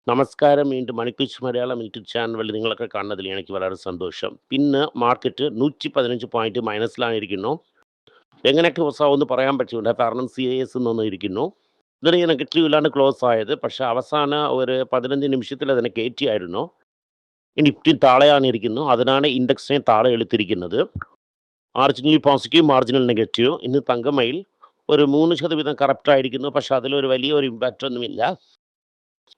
നമസ്കാരം. വീണ്ടും മണിക്കൂർ മലയാളം യൂട്യൂബ് ചാനൽ നിങ്ങളൊക്കെ കാണുന്നതിൽ എനിക്ക് വളരെ സന്തോഷം. പിന്നെ മാർക്കറ്റ് 115 പോയിന്റ് മൈനസിലായിരിക്കുന്നു. എങ്ങനെ ക്ലോസ് ആവുമെന്ന് പറയാൻ പറ്റില്ല. കാരണം CIS എന്നൊന്നും ഇരിക്കുന്നു. ഇന്നലെ നെഗറ്റീവിലാണ് ക്ലോസ് ആയത്. പക്ഷേ അവസാന ഒരു 15 നിമിഷത്തിൽ അതിനെ കയറ്റിയായിരുന്നു. നിഫ്റ്റി താഴെയാണ് ഇരിക്കുന്നു. അതിനാണ് ഇൻഡെക്സിനെ താഴെ എടുത്തിരിക്കുന്നത്. Marginal positive, marginal negative. ഇന്ന് തങ്കമയിൽ ഒരു 3% കറപ്റ്റ് ആയിരിക്കുന്നു. പക്ഷേ അതിലൊരു വലിയൊരു ഇമ്പാക്റ്റ് ഒന്നുമില്ല.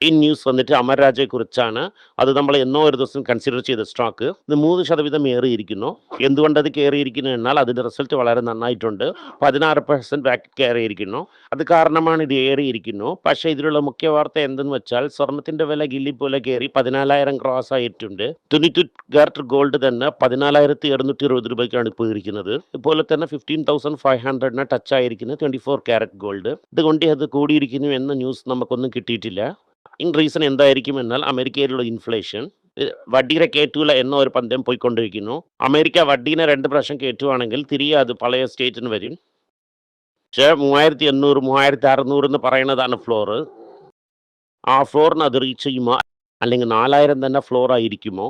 ഈ ന്യൂസ് വന്നിട്ട് അമർ രാജയെക്കുറിച്ചാണ്. അത് നമ്മൾ എന്നോ ഒരു ദിവസം കൺസിഡർ ചെയ്ത സ്റ്റോക്ക് ഇത് 3% ഏറിയിരിക്കുന്നു. എന്തുകൊണ്ടത് കയറിയിരിക്കുന്നു എന്നാൽ അതിൻ്റെ റിസൾട്ട് വളരെ നന്നായിട്ടുണ്ട്. 16% ബാക്ക് കയറിയിരിക്കുന്നു. അത് കാരണമാണ് ഇത് ഏറിയിരിക്കുന്നു. പക്ഷേ ഇതിലുള്ള മുഖ്യ വാർത്ത എന്തെന്ന് വെച്ചാൽ സ്വർണത്തിൻ്റെ വില ഗില്ലി പോലെ കയറി 14,000 ക്രോസ് ആയിട്ടുണ്ട്. 22 കാരറ്റ് ഗോൾഡ് തന്നെ 14,720 രൂപയ്ക്കാണ് ഇപ്പോൾ ഇരിക്കുന്നത്. അതുപോലെ തന്നെ 15,500 ടച്ച് ആയിരിക്കുന്നു 24 കാരറ്റ് ഗോൾഡ്. ഇതുകൊണ്ട് അത് കൂടിയിരിക്കുന്നു എന്ന ന്യൂസ് നമുക്കൊന്നും കിട്ടിയിട്ടില്ല. റീസൺ എന്തായിരിക്കും എന്നാൽ അമേരിക്കയിലുള്ള ഇൻഫ്ലേഷൻ വഡ്ഡിയുടെ കയറ്റൂല എന്ന ഒരു പന്തയം പോയിക്കൊണ്ടിരിക്കുന്നു. അമേരിക്ക വഡ്ഡീനെ 2 പ്രാവശ്യം കയറ്റുവാണെങ്കിൽ തിരികെ അത് പഴയ സ്റ്റേറ്റിന് വരും. പക്ഷേ 3,800 3,600 എന്ന് പറയുന്നതാണ് ഫ്ലോറ്. ആ ഫ്ലോറിന് അത് റീച്ച് ചെയ്യുമോ അല്ലെങ്കിൽ 4,000 തന്നെ ഫ്ലോർ ആയിരിക്കുമോ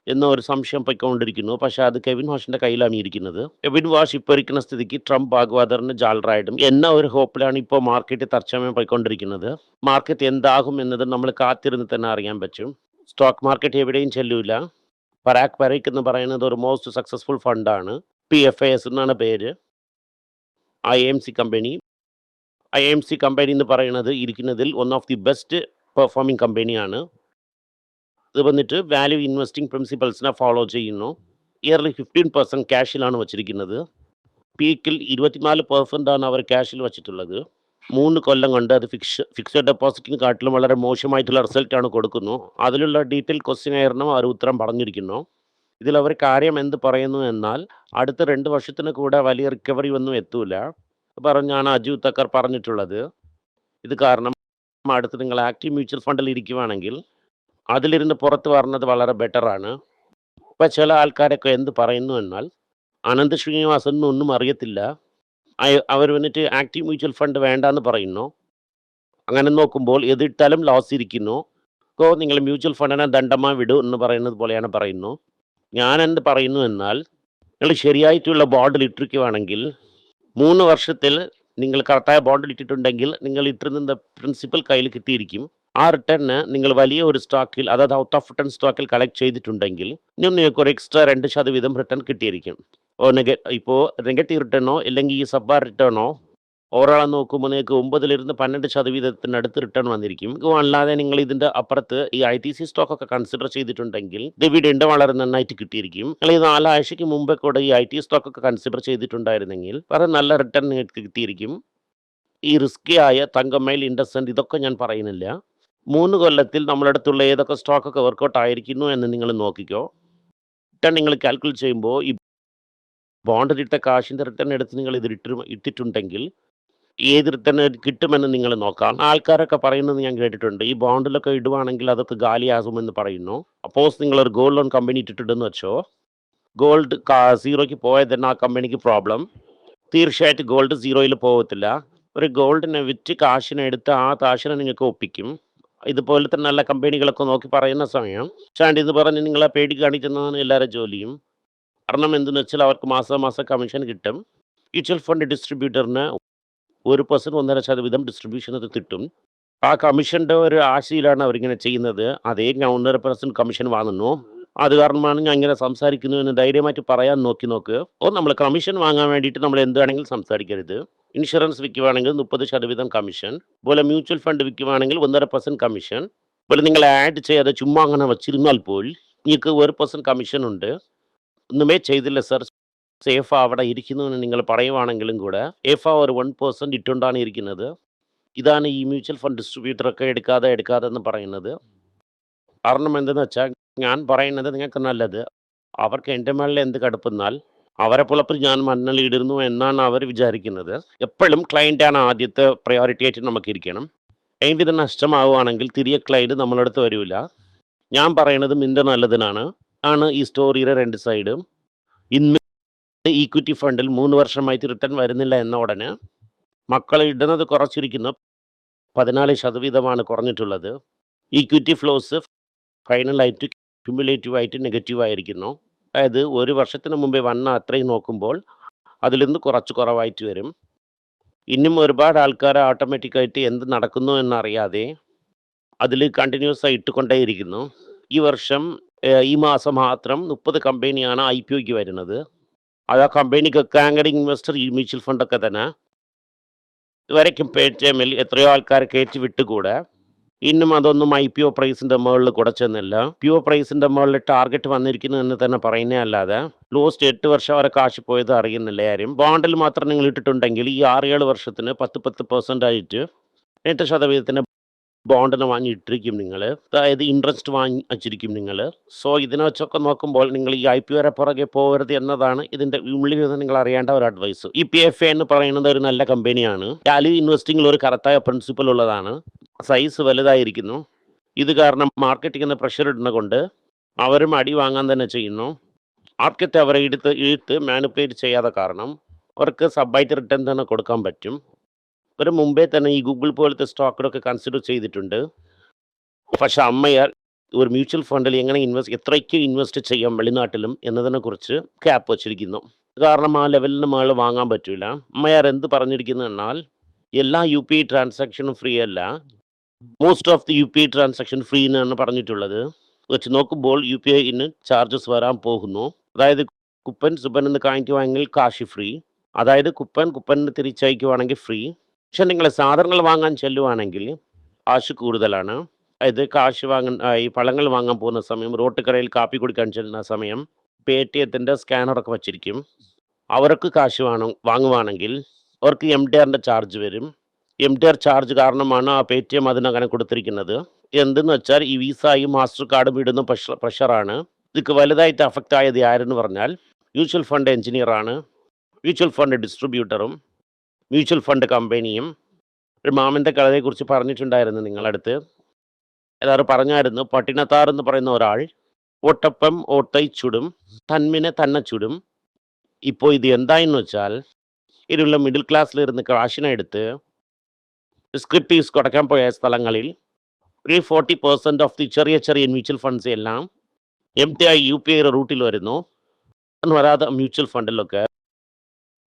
എന്ന ഒരു സംശയം പോയിക്കൊണ്ടിരിക്കുന്നു. പക്ഷേ അത് കെവിൻ വാഷിൻ്റെ കയ്യിലാണ് ഇരിക്കുന്നത്. കെവിൻ വാഷ് ഇപ്പോൾ ഇരിക്കുന്ന സ്ഥിതിക്ക് ട്രംപ് ഭാഗവതറിന് ജാൾറായിടും എന്ന ഒരു ഹോപ്പിലാണ് ഇപ്പോൾ മാർക്കറ്റ് തർച്ചമയം പോയിക്കൊണ്ടിരിക്കുന്നത്. മാർക്കറ്റ് എന്താകും എന്നത് നമ്മൾ കാത്തിരുന്ന് തന്നെ അറിയാൻ പറ്റും. സ്റ്റോക്ക് മാർക്കറ്റ് എവിടെയും ചെല്ലൂല. പരാഗ് പരേഖ് എന്ന് പറയുന്നത് ഒരു മോസ്റ്റ് സക്സസ്ഫുൾ ഫണ്ടാണ്. PFAS എന്നാണ് പേര്. IMC company. IMC കമ്പനി എന്ന് പറയുന്നത് ഇരിക്കുന്നതിൽ one of the best performing കമ്പനിയാണ്. ഇത് വന്നിട്ട് വാല്യൂ ഇൻവെസ്റ്റിംഗ് പ്രിൻസിപ്പൾസിനെ ഫോളോ ചെയ്യുന്നു. ഇയർലി 15% ക്യാഷിലാണ് വച്ചിരിക്കുന്നത്. പീക്കിൽ 24% അവർ ക്യാഷിൽ വച്ചിട്ടുള്ളത്. 3 കൊല്ലം കൊണ്ട് അത് ഫിക്സഡ് ഡെപ്പോസിറ്റിന് കാട്ടിലും വളരെ മോശമായിട്ടുള്ള റിസൾട്ടാണ് കൊടുക്കുന്നു. അതിലുള്ള ഡീറ്റെയിൽ ക്വസ്റ്റ്യനായിരുന്നു അവർ ഉത്തരം പറഞ്ഞിരിക്കുന്നു. ഇതിൽ അവർ കാര്യം എന്ത് പറയുന്നു എന്നാൽ അടുത്ത 2 വർഷത്തിന് കൂടെ വലിയ റിക്കവറി ഒന്നും എത്തൂല പറഞ്ഞാണ് അജു തക്കർ പറഞ്ഞിട്ടുള്ളത്. ഇത് കാരണം അടുത്ത് നിങ്ങൾ ആക്റ്റീവ് മ്യൂച്വൽ ഫണ്ടിൽ ഇരിക്കുവാണെങ്കിൽ അതിലിരുന്ന് പുറത്ത് വരുന്നത് വളരെ ബെറ്ററാണ്. ഇപ്പം ചില ആൾക്കാരൊക്കെ എന്ത് പറയുന്നു എന്നാൽ അനന്ത് ശ്രീനിവാസൻ ഒന്നും അറിയത്തില്ല, അവർ വന്നിട്ട് ആക്റ്റീവ് മ്യൂച്വൽ ഫണ്ട് വേണ്ടാന്ന് പറയുന്നു. അങ്ങനെ നോക്കുമ്പോൾ എതിട്ടാലും ലോസ് ഇരിക്കുന്നു. അപ്പോൾ നിങ്ങൾ മ്യൂച്വൽ ഫണ്ടിനെ ദണ്ഡമായി വിടൂ എന്ന് പറയുന്നത് പോലെയാണ് പറയുന്നു. ഞാൻ എന്ത് പറയുന്നു എന്നാൽ നിങ്ങൾ ശരിയായിട്ടുള്ള ബോണ്ടിൽ ഇട്ടിരിക്കുകയാണെങ്കിൽ 3 വർഷത്തിൽ നിങ്ങൾ കറക്റ്റായ ബോണ്ടിൽ ഇട്ടിട്ടുണ്ടെങ്കിൽ നിങ്ങൾ ഇട്ടിരുന്ന പ്രിൻസിപ്പൽ കയ്യിൽ കിട്ടിയിരിക്കും. ആ റിട്ടേണിന് നിങ്ങൾ വലിയ ഒരു സ്റ്റോക്കിൽ, അതായത് ഔട്ട് ഓഫ് റിട്ടേൺ സ്റ്റോക്കിൽ കളക്ട് ചെയ്തിട്ടുണ്ടെങ്കിൽ നിങ്ങൾക്ക് ഒരു എക്സ്ട്രാ 2% റിട്ടേൺ കിട്ടിയിരിക്കും. ഇപ്പോൾ നെഗറ്റീവ് റിട്ടേണോ അല്ലെങ്കിൽ ഈ സബ്ബാർ റിട്ടേണോ ഓവറോളം നോക്കുമ്പോൾ നിങ്ങൾക്ക് 9% റിട്ടേൺ വന്നിരിക്കും. അല്ലാതെ നിങ്ങൾ ഇതിൻ്റെ അപ്പുറത്ത് ഈ ITC സ്റ്റോക്കൊക്കെ കൺസിഡർ ചെയ്തിട്ടുണ്ടെങ്കിൽ ഡിവിഡൻഡ് വളരെ നന്നായിട്ട് കിട്ടിയിരിക്കും. നിങ്ങൾ ഈ 4 ആഴ്ചയ്ക്ക് മുമ്പേ കൂടെ ഈ IT സ്റ്റോക്കൊക്കെ കൺസിഡർ ചെയ്തിട്ടുണ്ടായിരുന്നെങ്കിൽ വളരെ നല്ല റിട്ടേൺ നിങ്ങൾക്ക് കിട്ടിയിരിക്കും. ഈ റിസ്കി ആയ തങ്കമയിൽ, ഇൻഡസ്ഇൻഡ് ഇതൊക്കെ ഞാൻ പറയുന്നില്ല. 3 കൊല്ലത്തിൽ നമ്മളടുത്തുള്ള ഏതൊക്കെ സ്റ്റോക്കൊക്കെ വർക്കൗട്ട് ആയിരിക്കുന്നു എന്ന് നിങ്ങൾ നോക്കിക്കോ. റിട്ടേൺ നിങ്ങൾ കാൽക്കുലേറ്റ് ചെയ്യുമ്പോൾ ഈ ബോണ്ടിലിട്ട കാശിൻ്റെ റിട്ടേൺ എടുത്ത് നിങ്ങൾ ഇത് ഇട്ടിട്ടുണ്ടെങ്കിൽ ഏത് റിട്ടേൺ കിട്ടുമെന്ന് നിങ്ങൾ നോക്കാം. ആൾക്കാരൊക്കെ പറയുന്നത് ഞാൻ കേട്ടിട്ടുണ്ട്, ഈ ബോണ്ടിലൊക്കെ ഇടുവാണെങ്കിൽ അതൊക്കെ ഗാലിയാകുമെന്ന് പറയുന്നു. അപ്പോസ് നിങ്ങളൊരു ഗോൾഡ് ലോൺ കമ്പനി ഇട്ടിട്ടുണ്ടെന്ന് വെച്ചോ, ഗോൾഡ് 0ക്ക് പോയാൽ തന്നെ ആ കമ്പനിക്ക് പ്രോബ്ലം. തീർച്ചയായിട്ടും ഗോൾഡ് 0യിൽ പോകത്തില്ല. ഒരു ഗോൾഡിനെ വിറ്റ് കാശിനെ എടുത്ത് ആ കാശിനെ നിങ്ങൾക്ക് ഒപ്പിക്കും. ഇതുപോലത്തെ നല്ല കമ്പനികളൊക്കെ നോക്കി പറയുന്ന സമയം ചാണ്ടി ഇത് പറഞ്ഞ് നിങ്ങളെ പേടി കാണിക്കുന്നതാണ് എല്ലാവരും ജോലിയും. കാരണം എന്തെന്ന് വെച്ചാൽ അവർക്ക് മാസം കമ്മീഷൻ കിട്ടും. മ്യൂച്വൽ ഫണ്ട് ഡിസ്ട്രിബ്യൂട്ടറിന് 1% 1.5% ഡിസ്ട്രിബ്യൂഷൻ അത് കിട്ടും. ആ കമ്മീഷൻ്റെ ഒരു ആശയിലാണ് അവരിങ്ങനെ ചെയ്യുന്നത്. അതേ ഞാൻ 1.5% കമ്മീഷൻ വാങ്ങുന്നു. അത് കാരണമാണ് ഞാൻ ഇങ്ങനെ സംസാരിക്കുന്നു എന്ന് ധൈര്യമായിട്ട് പറയാൻ നോക്ക്. നമ്മൾ കമ്മീഷൻ വാങ്ങാൻ വേണ്ടിയിട്ട് നമ്മൾ എന്ത് വേണമെങ്കിലും സംസാരിക്കരുത്. ഇൻഷുറൻസ് വിൽക്കുവാണെങ്കിൽ 30% കമ്മീഷൻ, പോലെ മ്യൂച്വൽ ഫണ്ട് വിൽക്കുവാണെങ്കിൽ 1.5% കമ്മീഷൻ. പോലെ നിങ്ങൾ ആഡ് ചെയ്യാതെ ചുമ്മാ അങ്ങനെ വച്ചിരുന്നാൽ പോൽ നിങ്ങൾക്ക് 1% കമ്മീഷൻ ഉണ്ട്. ഒന്നുമേ ചെയ്തില്ല സർ, സേഫ അവിടെ ഇരിക്കുന്നു എന്ന് നിങ്ങൾ പറയുവാണെങ്കിലും കൂടെ സേഫ ഒരു 1% ഇട്ടുകൊണ്ടാണ് ഇരിക്കുന്നത്. ഇതാണ് ഈ മ്യൂച്വൽ ഫണ്ട് ഡിസ്ട്രിബ്യൂട്ടറൊക്കെ എടുക്കാതെ എന്ന് പറയുന്നത്. കാരണം എന്തെന്ന് വെച്ചാൽ ഞാൻ പറയുന്നത് നിങ്ങൾക്ക് നല്ലത്, അവർക്ക് എൻ്റെ മേളിൽ എന്ത് കടുപ്പെന്നാൽ അവരെ പുലപ്പിൽ ഞാൻ മണ്ണിലിടുന്നു എന്നാണ് അവർ വിചാരിക്കുന്നത്. എപ്പോഴും ക്ലയൻറ്റാണ് ആദ്യത്തെ പ്രയോറിറ്റി ആയിട്ട് നമുക്ക് ഇരിക്കണം. അതിൻ്റെ ഇത് നഷ്ടമാവുകയാണെങ്കിൽ തിരികെ ക്ലയൻറ്റ് നമ്മളടുത്ത് വരില്ല. ഞാൻ പറയുന്നത് നിൻ്റെ നല്ലതിനാണ് ആണ് ഈ സ്റ്റോറിയുടെ 2 സൈഡും. ഇന്ന് ഈക്വിറ്റി ഫണ്ടിൽ 3 വർഷമായിട്ട് റിട്ടേൺ വരുന്നില്ല എന്ന ഉടനെ മക്കൾ ഇടുന്നത് കുറച്ചിരിക്കുന്നു. 14% കുറഞ്ഞിട്ടുള്ളത്. ഈക്വിറ്റി ഫ്ലോസ് ഫൈനലായിട്ട് ക്യുമുലേറ്റീവായിട്ട് നെഗറ്റീവായിരിക്കുന്നു. അതായത് ഒരു വർഷത്തിന് മുമ്പേ വന്ന അത്രയും നോക്കുമ്പോൾ അതിൽ നിന്ന് കുറച്ച് കുറവായിട്ട് വരും. ഇനിയും ഒരുപാട് ആൾക്കാർ ഓട്ടോമാറ്റിക്കായിട്ട് എന്ത് നടക്കുന്നു എന്നറിയാതെ അതിൽ കണ്ടിന്യൂസ് ആയി ഇട്ടുകൊണ്ടേയിരിക്കുന്നു. ഈ വർഷം ഈ മാസം മാത്രം 30 കമ്പനിയാണ് IPOയ്ക്ക് വരുന്നത്. അത് ആ കമ്പനിക്കൊക്കെ ആങ്കർ ഇൻവെസ്റ്റർ ഈ മ്യൂച്വൽ ഫണ്ടൊക്കെ തന്നെ. ഇതുവരയ്ക്കും പേടിഎമ്മിൽ എത്രയോ ആൾക്കാർ കയറ്റി വിട്ടുകൂടെ. ഇന്നും അതൊന്നും IPO പ്രൈസിൻ്റെ മുകളിൽ കുടച്ചെന്നില്ല. IPO പ്രൈസിൻ്റെ മുകളിൽ ടാർഗറ്റ് വന്നിരിക്കുന്നു എന്ന് തന്നെ പറയുന്നേ അല്ലാതെ ലോസ്റ്റ് 8 വർഷം വരെ കാശ് പോയത് അറിയുന്നില്ല ആരും. ബോണ്ടിൽ മാത്രം നിങ്ങൾ ഇട്ടിട്ടുണ്ടെങ്കിൽ ഈ 6-7 വർഷത്തിന് 10% ആയിട്ട് 8% ബോണ്ടിന് വാങ്ങി ഇട്ടിരിക്കും നിങ്ങൾ. അതായത് ഇൻട്രസ്റ്റ് വാങ്ങി വച്ചിരിക്കും നിങ്ങൾ. സോ ഇതിനെ വെച്ചൊക്കെ നോക്കുമ്പോൾ നിങ്ങൾ ഈ IPOയുടെ പുറകെ പോകരുത് എന്നതാണ് ഇതിൻ്റെ ഉള്ളിൽ നിന്ന് നിങ്ങൾ അറിയേണ്ട ഒരു അഡ്വൈസ്. ഈ PFA എന്ന് പറയുന്നത് ഒരു നല്ല കമ്പനിയാണ്. വാല്യൂ ഇൻവെസ്റ്റിംഗിൽ ഒരു കറക്റ്റായ പ്രിൻസിപ്പൽ ഉള്ളതാണ്. സൈസ് വലുതായിരിക്കുന്നു. ഇത് കാരണം മാർക്കറ്റിങ്ങിന് പ്രഷർ ഇടുന്ന കൊണ്ട് അവരും അടി വാങ്ങാൻ തന്നെ ചെയ്യുന്നു. മാർക്കറ്റ് അവരെ ഇഴുത്ത് മാനിപ്പുലേറ്റ് ചെയ്യാതെ കാരണം അവർക്ക് സബ്ബായിട്ട് റിട്ടേൺ തന്നെ കൊടുക്കാൻ പറ്റും. ഒരു മുമ്പേ തന്നെ ഈ ഗൂഗിൾ പോലത്തെ സ്റ്റോക്കിലൊക്കെ കൺസിഡർ ചെയ്തിട്ടുണ്ട്. പക്ഷെ അമ്മയാർ ഒരു മ്യൂച്വൽ ഫണ്ടിൽ എങ്ങനെ എത്രയ്ക്ക് ഇൻവെസ്റ്റ് ചെയ്യാം വെളിനാട്ടിലും എന്നതിനെ കുറിച്ച് ക്യാപ്പ് വച്ചിരിക്കുന്നു. കാരണം ആ ലെവലിന് മുകളിൽ വാങ്ങാൻ പറ്റില്ല. അമ്മയാർ എന്ത് പറഞ്ഞിരിക്കുന്നു എന്നാൽ എല്ലാ UPI ട്രാൻസാക്ഷനും ഫ്രീ അല്ല, most of the UPI transaction free എന്നാണ് പറഞ്ഞിട്ടുള്ളത്. വെച്ച് നോക്കുമ്പോൾ UPIന് ചാർജസ് വരാൻ പോകുന്നു. അതായത് കുപ്പൻ സുപ്പൻ എന്ന് കാണിക്ക് വാങ്ങിയാൽ കാശ് ഫ്രീ. അതായത് കുപ്പന് തിരിച്ചയക്കുവാണെങ്കിൽ ഫ്രീ. പക്ഷെ നിങ്ങൾ സാധനങ്ങൾ വാങ്ങാൻ ചെല്ലുവാണെങ്കിൽ കാശ് കൂടുതലാണ്. അതായത് കാശ് ഈ പഴങ്ങൾ വാങ്ങാൻ പോകുന്ന സമയം, റോട്ട് കടയിൽ കാപ്പി കുടിക്കാൻ ചെല്ലുന്ന സമയം പേടിഎത്തിൻ്റെ സ്കാനറൊക്കെ വച്ചിരിക്കും. അവർക്ക് കാശ് വാങ്ങുവാണെങ്കിൽ അവർക്ക് MDRൻ്റെ ചാർജ് വരും. MDR ചാർജ് കാരണമാണ് ആ പേടിഎം അതിനങ്ങനെ കൊടുത്തിരിക്കുന്നത്. എന്തെന്ന് വെച്ചാൽ ഈ വിസയും മാസ്റ്റർ കാർഡും ഇടുന്ന പ്രഷറാണ്. ഇതൊക്കെ വലുതായിട്ട് അഫക്റ്റ് ആയത് ആരെന്ന് പറഞ്ഞാൽ മ്യൂച്വൽ ഫണ്ട് എഞ്ചിനീയറാണ്, മ്യൂച്വൽ ഫണ്ട് ഡിസ്ട്രിബ്യൂട്ടറും മ്യൂച്വൽ ഫണ്ട് കമ്പനിയും. ഒരു മാമൻ്റെ കഥയെക്കുറിച്ച് പറഞ്ഞിട്ടുണ്ടായിരുന്നു നിങ്ങളടുത്ത്. എല്ലാവരും പറഞ്ഞായിരുന്നു, പട്ടിണത്താർ എന്ന് പറയുന്ന ഒരാൾ ഓട്ടപ്പം ഓട്ടൈ ചുടും, തന്മിനെ തന്നെ ചുടും. ഇപ്പോൾ ഇത് എന്തായെന്ന് വെച്ചാൽ ഇതിലുള്ള മിഡിൽ ക്ലാസ്സിലിരുന്ന് കാശിനെ എടുത്ത് സ്ക്രിപ്റ്റ് ഫീസ് കൊടുക്കാൻ പോയ സ്ഥലങ്ങളിൽ ഒരു 40% ഓഫ് ദി ചെറിയ മ്യൂച്വൽ ഫണ്ട്സ് എല്ലാം MTI UPI റൂട്ടിൽ വരുന്നു. വരാതെ മ്യൂച്വൽ ഫണ്ടിലൊക്കെ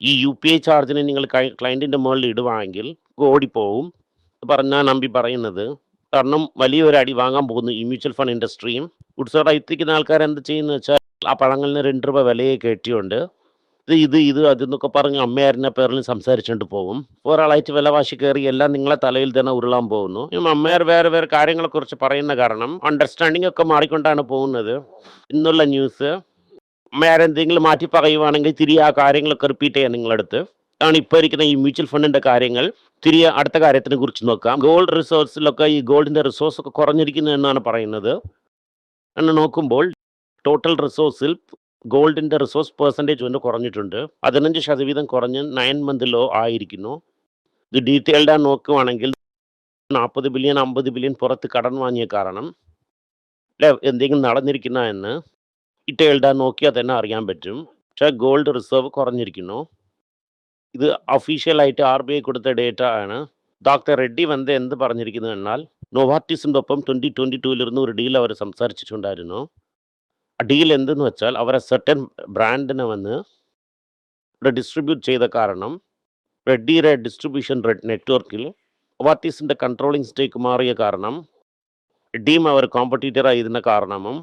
ഈ UPI ചാർജിന് നിങ്ങൾ ക്ലയൻറ്റിൻ്റെ മുകളിൽ ഇടുവാണെങ്കിൽ ഓടിപ്പോവും പറഞ്ഞാൽ നമ്പി പറയുന്നത്. കാരണം വലിയൊരു അടി വാങ്ങാൻ പോകുന്നു ഈ മ്യൂച്വൽ ഫണ്ട് ഇൻഡസ്ട്രിയും. ഗുഡ്സോടെ എത്തിക്കുന്ന ആൾക്കാർ എന്ത് ചെയ്യുന്നത് വെച്ചാൽ ആ പഴങ്ങളിൽ 2 രൂപ വിലയെ കയറ്റിയുണ്ട് ഇത് അതെന്നൊക്കെ പറഞ്ഞ് അമ്മയാരിൻ്റെ പേരിൽ സംസാരിച്ചുകൊണ്ട് പോകും. ഒരാളായിട്ട് വിലവാശി കയറി എല്ലാം നിങ്ങളെ തലയിൽ തന്നെ ഉരുളാൻ പോകുന്നു. അമ്മയാർ വേറെ കാര്യങ്ങളെക്കുറിച്ച് പറയുന്ന കാരണം അണ്ടർസ്റ്റാൻഡിംഗ് ഒക്കെ മാറിക്കൊണ്ടാണ് പോകുന്നത്. ഇന്നുള്ള ന്യൂസ് അമ്മയാരെന്തെങ്കിലും മാറ്റി പറയുവാണെങ്കിൽ തിരികെ ആ കാര്യങ്ങളൊക്കെ റിപ്പീറ്റ് ചെയ്യാൻ നിങ്ങളടുത്ത് ആണ്. ഇപ്പോൾ ഇരിക്കുന്ന ഈ മ്യൂച്വൽ ഫണ്ടിൻ്റെ കാര്യങ്ങൾ തിരികെ അടുത്ത കാര്യത്തിനെ കുറിച്ച് നോക്കാം. ഗോൾഡ് റിസോഴ്സിലൊക്കെ ഈ ഗോൾഡിൻ്റെ റിസോഴ്സ് ഒക്കെ കുറഞ്ഞിരിക്കുന്നു എന്നാണ് പറയുന്നത്. എന്ന് നോക്കുമ്പോൾ ടോട്ടൽ റിസോഴ്സിൽ ഗോൾഡിൻ്റെ റിസോഴ്സ് പെർസെൻറ്റേജ് കൊണ്ട് കുറഞ്ഞിട്ടുണ്ട്. 15% കുറഞ്ഞ് 9 month ലോ ആയിരിക്കുന്നു. ഇത് ഡീറ്റെയിൽഡായി നോക്കുവാണെങ്കിൽ 40 ബില്യൺ 50 ബില്യൺ പുറത്ത് കടം വാങ്ങിയ കാരണം എന്തെങ്കിലും നടന്നിരിക്കുന്ന എന്ന് ഡീറ്റെയിൽഡായി നോക്കിയാൽ തന്നെ അറിയാൻ പറ്റും. പക്ഷേ ഗോൾഡ് റിസർവ് കുറഞ്ഞിരിക്കുന്നു. ഇത് ഒഫീഷ്യലായിട്ട് RBI കൊടുത്ത ഡേറ്റ ആണ്. ഡോക്ടർ റെഡ്ഡി എന്ത് പറഞ്ഞിരിക്കുന്നു എന്നാൽ നോവാർട്ടിസിൻ്റെ ഒപ്പം 2022 ഒരു ഡീൽ അവർ സംസാരിച്ചിട്ടുണ്ടായിരുന്നു. ആ ഡീൽ എന്തെന്ന് വെച്ചാൽ അവരെ സെർട്ടൻ ബ്രാൻഡിനെ ഡിസ്ട്രിബ്യൂട്ട് ചെയ്ത കാരണം റെഡ്ഡിയുടെ ഡിസ്ട്രിബ്യൂഷൻ നെറ്റ്വർക്കിൽ നോവാർട്ടിസിൻ്റെ കൺട്രോളിങ് സ്റ്റേക്ക് മാറിയ കാരണം റെഡ്ഡിയും അവർ കോമ്പറ്റീറ്ററായിരുന്ന കാരണവും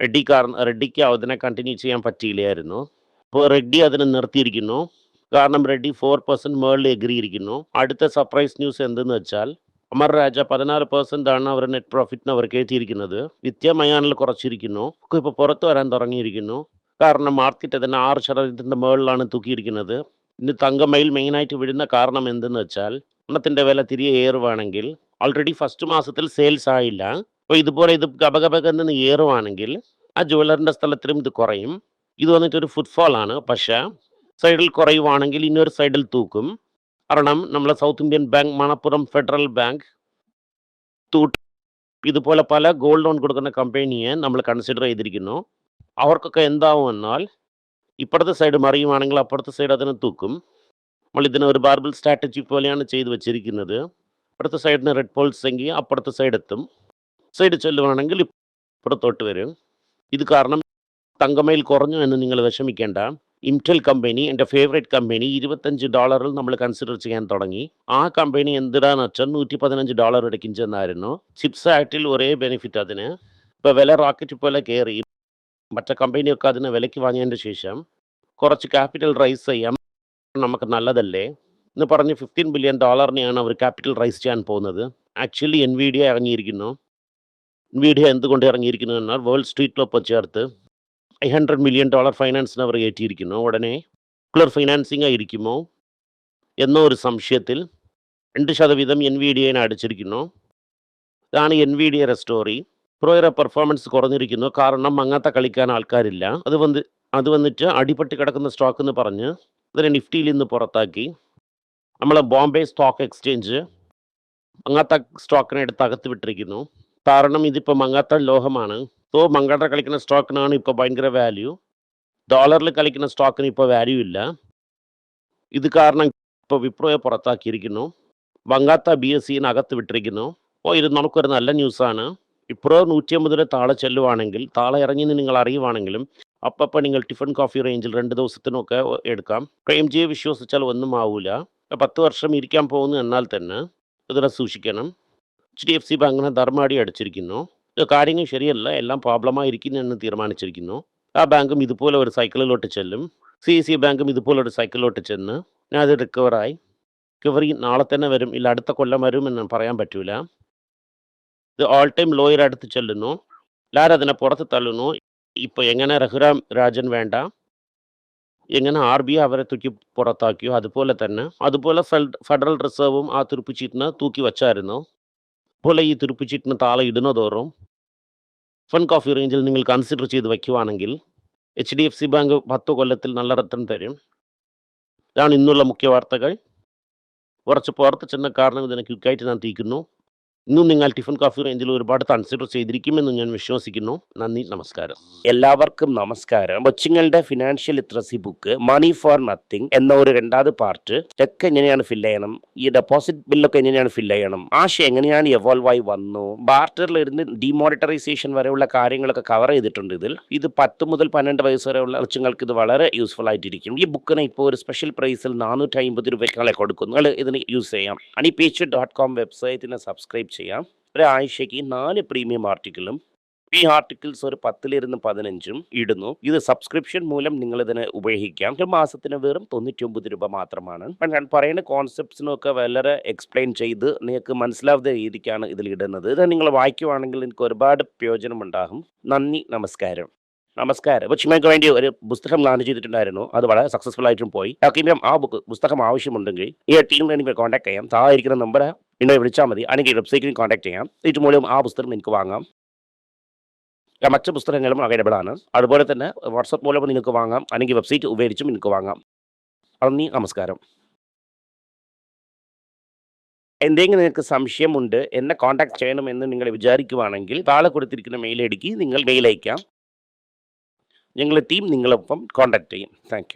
റെഡ്ഡിക്ക് അതിനെ കണ്ടിന്യൂ ചെയ്യാൻ പറ്റിയില്ലായിരുന്നു. അപ്പോൾ റെഡ്ഡി അതിനെ നിർത്തിയിരിക്കുന്നു. കാരണം റെഡ്ഡി 4% മുകളിൽ എഗ്രിയിരിക്കുന്നു. അടുത്ത സർപ്രൈസ് ന്യൂസ് എന്തെന്ന് വെച്ചാൽ അമർ രാജ 14% ആണ് അവർ നെറ്റ് പ്രോഫിറ്റിന് അവർ കയറ്റിയിരിക്കുന്നത്. വിദ്യമയാനിൽ കുറച്ചിരിക്കുന്നു. ഇപ്പോൾ പുറത്ത് വരാൻ തുടങ്ങിയിരിക്കുന്നു. കാരണം മാർക്കറ്റ് അതിന് 6% മുകളിലാണ് തൂക്കിയിരിക്കുന്നത്. ഇന്ന് തങ്കമയിൽ മെയിനായിട്ട് വിടുന്ന കാരണം എന്തെന്ന് വെച്ചാൽ സ്വർണ്ണത്തിൻ്റെ വില തിരികെ ഏറുവാണെങ്കിൽ ഓൾറെഡി ഫസ്റ്റ് മാസത്തിൽ സെയിൽസ് ആയില്ല. അപ്പോൾ ഇതുപോലെ ഇത് ഗബഗബകന്ന് ഏറുവാണെങ്കിൽ ആ ജ്വല്ലറിൻ്റെ സ്ഥലത്തിലും ഇത് കുറയും. ഇത് വന്നിട്ടൊരു ഫുട്ഫോൾ ആണ്. പക്ഷേ സൈഡിൽ കുറയുവാണെങ്കിൽ ഇന്നൊരു സൈഡിൽ തൂക്കും. കാരണം നമ്മളെ south Indian bank, Manappuram federal bank, ഇതുപോലെ പല ഗോൾഡ് ലോൺ കൊടുക്കുന്ന കമ്പനിയെ നമ്മൾ കൺസിഡർ ചെയ്തിരിക്കുന്നു. അവർക്കൊക്കെ എന്താവും എന്നാൽ ഇപ്പുറത്തെ സൈഡ് മറിയുവാണെങ്കിൽ അപ്പുറത്തെ സൈഡ് അതിനെ തൂക്കും. നമ്മൾ ഇതിന് ഒരു ബാർബിൾ സ്ട്രാറ്റജി പോലെയാണ് ചെയ്തു വെച്ചിരിക്കുന്നത്. ഇപ്പുറത്തെ സൈഡിന് റെഡ് പോൾസ് എങ്കിൽ അപ്പുറത്തെ സൈഡ് എത്തും. സൈഡ് ചെല്ലുവാണെങ്കിൽ ഇപ്പുറത്തോട്ട് വരും. ഇത് കാരണം തങ്കമയിൽ കുറഞ്ഞു എന്ന് നിങ്ങൾ വിഷമിക്കേണ്ട. ഇന്റൽ കമ്പനി എൻ്റെ ഫേവറേറ്റ് കമ്പനി $25 നമ്മൾ കൺസിഡർ ചെയ്യാൻ തുടങ്ങി. ആ കമ്പനി എന്തിനാന്ന് വെച്ചാൽ $115 ഇടയ്ക്കും ചെന്നായിരുന്നു. ചിപ്സ് ആക്ടിൽ ഒരേ ബെനിഫിറ്റ് അതിന്. ഇപ്പോൾ വില റോക്കറ്റ് പോലെ കയറി. മറ്റേ കമ്പനിയൊക്കെ അതിനെ വിലയ്ക്ക് വാങ്ങിയതിൻ്റെ ശേഷം കുറച്ച് ക്യാപിറ്റൽ റൈസ് ചെയ്യാം, നമുക്ക് നല്ലതല്ലേ എന്ന് പറഞ്ഞ് $15 ബില്യൺ അവർ ക്യാപിറ്റൽ റൈസ് ചെയ്യാൻ പോകുന്നത്. Actually Nvidia ഇറങ്ങിയിരിക്കുന്നു. എൻവിഡിയ എന്തുകൊണ്ട് ഇറങ്ങിയിരിക്കുന്നു എന്നാൽ വേൾഡ് സ്ട്രീറ്റിലൊപ്പം ചേർത്ത് $100 മില്യൺ ഫൈനാൻസിന് അവർ കയറ്റിയിരിക്കുന്നു. ഉടനെ റെഗുലർ ഫൈനാൻസിങ് ആയിരിക്കുമോ എന്നോ ഒരു സംശയത്തിൽ 2% എൻവിഡിയനെ അടിച്ചിരിക്കുന്നു. ഇതാണ് എൻവിഡിയയുടെ സ്റ്റോറി. പ്രോയുടെ പെർഫോമൻസ് കുറഞ്ഞിരിക്കുന്നു, കാരണം അങ്ങനത്തെ കളിക്കാൻ ആൾക്കാരില്ല. അത് വന്നിട്ട് അടിപൊട്ടി കിടക്കുന്ന സ്റ്റോക്ക് എന്ന് പറഞ്ഞ് ഇതിനെ നിഫ്റ്റിയിൽ നിന്ന് പുറത്താക്കി. നമ്മളെ ബോംബെ സ്റ്റോക്ക് എക്സ്ചേഞ്ച് അങ്ങനത്തെ സ്റ്റോക്കിനെ എടുത്ത് അകത്ത് വിട്ടിരിക്കുന്നു. കാരണം ഇതിപ്പോൾ മങ്ങാത്ത ലോഹമാണ്. സോ മങ്ങാത്ത കളിക്കുന്ന സ്റ്റോക്കിനാണ് ഇപ്പോൾ ഭയങ്കര വാല്യൂ. ഡോളറിൽ കളിക്കുന്ന സ്റ്റോക്കിന് ഇപ്പോൾ വാല്യൂ ഇല്ല. ഇത് കാരണം ഇപ്പോൾ വിപ്രോയെ പുറത്താക്കിയിരിക്കുന്നു. മങ്ങാത്ത BSEനെ അകത്ത് വിട്ടിരിക്കുന്നു. ഇത് നമുക്കൊരു നല്ല ന്യൂസാണ്. വിപ്രോ 150 താഴെ ചെല്ലുവാണെങ്കിൽ, താഴെ ഇറങ്ങിയെന്ന് നിങ്ങൾ അറിയുവാണെങ്കിലും അപ്പം നിങ്ങൾ ടിഫൻ കോഫി റേഞ്ചിൽ 2 ദിവസത്തിനൊക്കെ എടുക്കാം. പ്രേംജിയെ വിശ്വസിച്ചാൽ ഒന്നും ആവില്ല. 10 വർഷം ഇരിക്കാൻ പോകുന്നു എന്നാൽ തന്നെ ഇതിനെ സൂക്ഷിക്കണം. HDFC ബാങ്കിനെ ധർമാടി അടിച്ചിരിക്കുന്നു. കാര്യങ്ങൾ ശരിയല്ല, എല്ലാം പ്രോബ്ലമായിരിക്കുന്നു എന്ന് തീരുമാനിച്ചിരിക്കുന്നു. ആ ബാങ്കും ഇതുപോലെ ഒരു സൈക്കിളിലോട്ട് ചെല്ലും. CSC ബാങ്കും ഇതുപോലെ ഒരു സൈക്കിളിലോട്ട് ചെന്ന് അത് റിക്കവറി നാളെ തന്നെ വരും, ഇല്ല അടുത്ത കൊല്ലം വരും എന്ന് പറയാൻ പറ്റൂല. ഇത് ഓൾ ടൈം ലോയർ അടുത്ത് ചെല്ലുന്നു. എല്ലാവരും അതിനെ പുറത്ത് തള്ളുന്നു. ഇപ്പോൾ എങ്ങനെ രഘുറാം രാജൻ വേണ്ട, എങ്ങനെ RBI അവരെ തൂക്കി പുറത്താക്കിയോ അതുപോലെ ഫെഡറൽ റിസർവും ആ തുരുപ്പുചീറ്റിനെ തൂക്കി വച്ചായിരുന്നു. അതുപോലെ ഈ തുരുപ്പുചീറ്റിന് താഴെ ഇടുന്നതോറും ഫൺ കോഫി റേഞ്ചിൽ നിങ്ങൾ കൺസിഡർ ചെയ്ത് വയ്ക്കുവാണെങ്കിൽ HDFC ബാങ്ക് 10 കൊല്ലത്തിൽ നല്ല റിട്ടേൺ തരും. ഇതാണ് ഇന്നുള്ള മുഖ്യ വാർത്തകൾ. കുറച്ച് പുറത്ത് ചെന്ന കാരണം ഇതിനെ ക്വിക്കായിട്ട് ഞാൻ തീക്കുന്നു. ഇന്നും നിങ്ങൾ ടിഫൻ കോഫി റേഞ്ചിൽ ഒരുപാട് കൺസിഡർ ചെയ്തിരിക്കുമെന്ന് ഞാൻ വിശ്വസിക്കുന്നു. നന്ദി, നമസ്കാരം. എല്ലാവർക്കും നമസ്കാരം. കൊച്ചുങ്ങളുടെ financial literacy book money for nothing എന്ന ഒരു 2ാമത് പാർട്ട്, ചെക്ക് എങ്ങനെയാണ് ഫില്ല് ചെയ്യണം, ഈ ഡെപ്പോസിറ്റ് ബില്ലൊക്കെ എങ്ങനെയാണ് ഫില്ല് ചെയ്യണം, ആശയം എങ്ങനെയാണ് എവോൾവ് ആയി വന്നു, ബാർട്ടറിലിരുന്ന് ഡിമോണിറ്ററൈസേഷൻ വരെയുള്ള കാര്യങ്ങളൊക്കെ കവർ ചെയ്തിട്ടുണ്ട് ഇതിൽ. ഇത് 10 മുതൽ 12 വയസ്സ് വരെയുള്ള കൊച്ചുങ്ങൾക്ക് ഇത് വളരെ യൂസ്ഫുൾ ആയിട്ടിരിക്കും. ഈ ബുക്കിന് ഇപ്പോൾ ഒരു സ്പെഷ്യൽ പ്രൈസിൽ 450 രൂപയ്ക്കാളെ കൊടുക്കുന്നു. നിങ്ങൾ ഇതിന് യൂസ് ചെയ്യാം. honeypage.com വെബ്സൈറ്റിനെ സബ്സ്ക്രൈബ് ചെയ്യാം. ഒരാഴ്ചയ്ക്ക് 4 പ്രീമിയം ആർട്ടിക്കിളും ഈ ആർട്ടിക്കിൾസ് ഒരു 10-15 ഇടുന്നു. ഇത് സബ്സ്ക്രിപ്ഷൻ മൂലം നിങ്ങൾ ഇതിനെ ഉപയോഗിക്കാം. ഒരു മാസത്തിന് വെറും 99 രൂപ മാത്രമാണ്. ഞാൻ പറയുന്ന കോൺസെപ്റ്റ്സിനൊക്കെ വളരെ എക്സ്പ്ലെയിൻ ചെയ്ത് നിങ്ങൾക്ക് മനസ്സിലാവുന്ന രീതിക്കാണ് ഇതിൽ ഇടുന്നത്. ഇത് നിങ്ങൾ വായിക്കുവാണെങ്കിൽ എനിക്ക് ഒരുപാട് പ്രയോജനം ഉണ്ടാകും. നന്ദി, നമസ്കാരം. കൊച്ചുങ്ങൾക്ക് വേണ്ടി ഒരു പുസ്തകം പ്ലാൻ ചെയ്തിട്ടുണ്ടായിരുന്നു. അത് വളരെ സക്സസ്ഫുൾ ആയിട്ടും പോയി. ആ പുസ്തകം ആവശ്യമുണ്ടെങ്കിൽ ഈ ടീമിൽ എനിക്ക് കോൺടാക്ട് ചെയ്യാം. താഴെ ഇരിക്കുന്ന നമ്പർ എന്നെ വിളിച്ചാൽ മതി. അല്ലെങ്കിൽ വെബ്സൈറ്റിൽ കോൺടാക്ട് ചെയ്യാം. ഇത് മൂലം ആ പുസ്തകം എനിക്ക് വാങ്ങാം. മറ്റ് പുസ്തകങ്ങളും അവൈലബിൾ ആണ്. അതുപോലെ തന്നെ വാട്സപ്പ് മൂലം നിങ്ങൾക്ക് വാങ്ങാം, അല്ലെങ്കിൽ വെബ്സൈറ്റ് ഉപയോഗിച്ചും നിങ്ങൾക്ക് വാങ്ങാം. നന്ദി, നമസ്കാരം. എന്തെങ്കിലും നിങ്ങൾക്ക് സംശയമുണ്ട്, എന്നെ കോൺടാക്ട് ചെയ്യണമെന്ന് നിങ്ങൾ വിചാരിക്കുവാണെങ്കിൽ താഴെ കൊടുത്തിരിക്കുന്ന മെയിൽ ഐഡിക്ക് നിങ്ങൾ മെയിൽ അയക്കാം. ഞങ്ങളുടെ ടീം നിങ്ങളൊപ്പം കോൺടാക്ട് ചെയ്യും. Thank you.